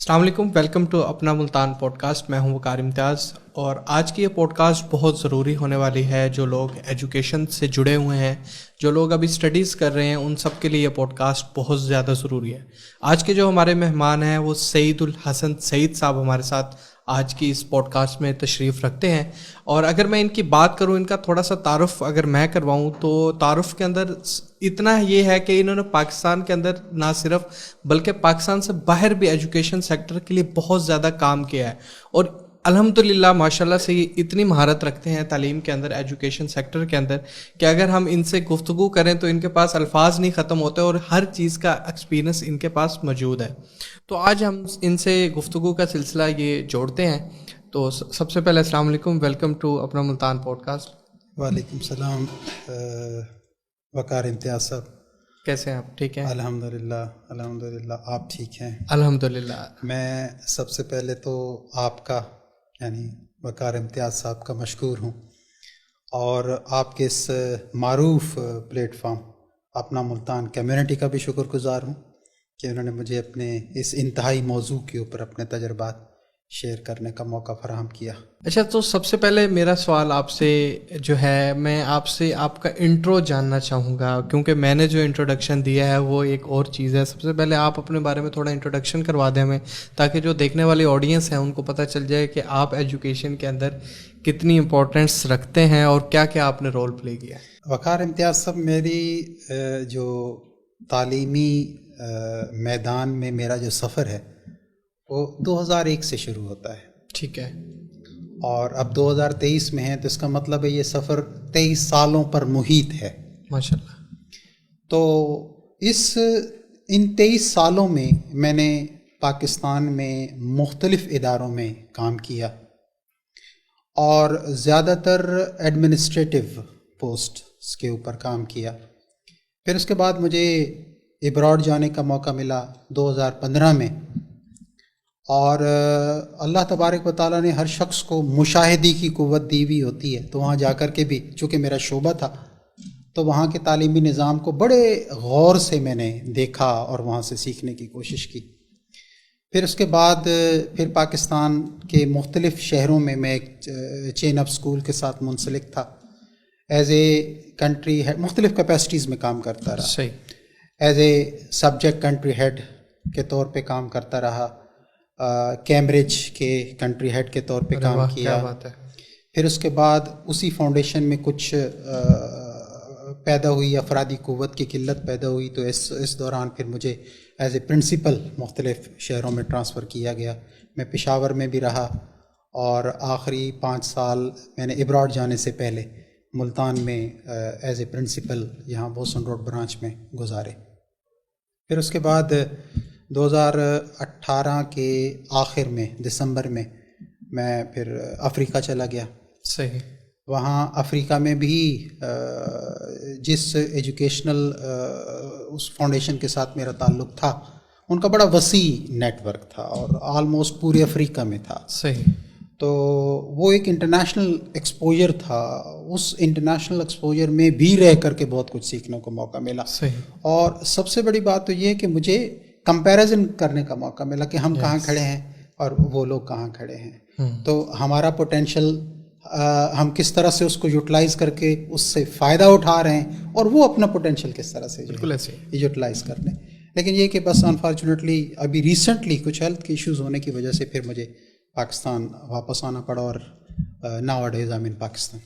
السلام علیکم، welcome to اپنا ملتان پوڈ کاسٹ. میں ہوں وقار امتیاز اور آج کی یہ پوڈ کاسٹ بہت ضروری ہونے والی ہے. جو لوگ ایجوکیشن سے جڑے ہوئے ہیں، جو لوگ ابھی اسٹڈیز کر رہے ہیں، ان سب کے لیے یہ پوڈ کاسٹ بہت زیادہ ضروری ہے. آج کے جو ہمارے مہمان ہیں وہ سعید الحسن سعید صاحب ہمارے ساتھ آج کی اس پوڈ کاسٹ میں تشریف رکھتے ہیں. اور اگر میں ان کی بات کروں، ان کا تھوڑا سا تعارف اگر میں کرواؤں تو تعارف کے اندر اتنا یہ ہے کہ انہوں نے پاکستان کے اندر نہ صرف بلکہ پاکستان سے باہر بھی ایجوکیشن سیکٹر کے لیے بہت زیادہ کام کیا ہے. اور الحمدللہ ماشاءاللہ سے یہ اتنی مہارت رکھتے ہیں تعلیم کے اندر، ایجوکیشن سیکٹر کے اندر، کہ اگر ہم ان سے گفتگو کریں تو ان کے پاس الفاظ نہیں ختم ہوتے اور ہر چیز کا ایکسپیرینس ان کے پاس موجود ہے. تو آج ہم ان سے گفتگو کا سلسلہ یہ جوڑتے ہیں. تو سب سے پہلے السلام علیکم، ویلکم ٹو اپنا ملتان پوڈ کاسٹ. وعلیکم السلام وقار امتیاز صاحب، کیسے ہیں آپ؟ ٹھیک ہیں؟ الحمدللہ. آپ ٹھیک ہیں؟ الحمدللہ. میں سب سے پہلے تو آپ کا یعنی وقار امتیاز صاحب کا مشکور ہوں، اور آپ کے اس معروف پلیٹ فارم اپنا ملتان کمیونٹی کا بھی شکر گزار ہوں کہ انہوں نے مجھے اپنے اس انتہائی موضوع کے اوپر اپنے تجربات شیئر کرنے کا موقع فراہم کیا. اچھا، تو سب سے پہلے میرا سوال آپ سے جو ہے، میں آپ سے آپ کا انٹرو جاننا چاہوں گا، کیونکہ میں نے جو انٹروڈکشن دیا ہے وہ ایک اور چیز ہے. سب سے پہلے آپ اپنے بارے میں تھوڑا انٹروڈکشن کروا دیں ہمیں، تاکہ جو دیکھنے والی آڈینس ہے ان کو پتہ چل جائے کہ آپ ایجوکیشن کے اندر کتنی امپورٹنس رکھتے ہیں اور کیا کیا آپ نے رول پلے کیا. وقار امتیاز صاحب، میری جو تعلیمی میدان میں میرا جو سفر ہے وہ 2001 سے شروع ہوتا ہے. ٹھیک ہے. اور اب 2023 میں ہے، تو اس کا مطلب ہے یہ سفر 23 سالوں پر محیط ہے. ماشاءاللہ. تو ان 23 سالوں میں میں نے پاکستان میں مختلف اداروں میں کام کیا، اور زیادہ تر ایڈمنسٹریٹو پوسٹ کے اوپر کام کیا. پھر اس کے بعد مجھے ابراڈ جانے کا موقع ملا 2015 میں، اور اللہ تبارک و تعالیٰ نے ہر شخص کو مشاہدی کی قوت دی ہوئی ہوتی ہے. تو وہاں جا کر کے بھی چونکہ میرا شعبہ تھا، تو وہاں کے تعلیمی نظام کو بڑے غور سے میں نے دیکھا اور وہاں سے سیکھنے کی کوشش کی. پھر اس کے بعد پھر پاکستان کے مختلف شہروں میں ایک چین اپ اسکول کے ساتھ منسلک تھا. ایز اے کنٹری ہیڈ مختلف کیپیسٹیز میں کام کرتا رہا. صحیح. As a subject country head کے طور پہ کام کرتا رہا، کیمبرج کے کنٹری ہیڈ کے طور پہ کام کیا. کیا بات ہے. پھر اس کے بعد اسی فاؤنڈیشن میں کچھ پیدا ہوئی، افرادی قوت کی قلت پیدا ہوئی، تو اس دوران پھر مجھے ایز اے پرنسپل مختلف شہروں میں ٹرانسفر کیا گیا. میں پشاور میں بھی رہا، اور آخری 5 سال میں نے ابراڈ جانے سے پہلے ملتان میں ایز اے پرنسپل یہاں بوسن روڈ برانچ میں گزارے. پھر اس کے بعد 2018 کے آخر میں دسمبر میں میں پھر افریقہ چلا گیا. صحیح. وہاں افریقہ میں بھی جس ایجوکیشنل اس فاؤنڈیشن کے ساتھ میرا تعلق تھا، ان کا بڑا وسیع نیٹ ورک تھا اور آلموسٹ پورے افریقہ میں تھا. صحیح. تو وہ ایک انٹرنیشنل ایکسپوجر تھا. اس انٹرنیشنل ایکسپوجر میں بھی رہ کر کے بہت کچھ سیکھنے کو موقع ملا. صحیح. اور سب سے بڑی بات تو یہ ہے کہ مجھے کمپیریزن کرنے کا موقع ملا کہ ہم کہاں کھڑے ہیں اور وہ لوگ کہاں کھڑے ہیں. تو ہمارا پوٹینشیل ہم کس طرح سے اس کو یوٹیلائز کر کے اس سے فائدہ اٹھا رہے ہیں، اور وہ اپنا پوٹینشیل کس طرح سے یوٹیلائز کر لیں. لیکن یہ کہ بس انفارچونیٹلی ابھی ریسنٹلی کچھ ہیلتھ کے ایشوز ہونے کی وجہ سے پھر مجھے پاکستان واپس آنا پڑا، اور nowadays I'm in Pakistan.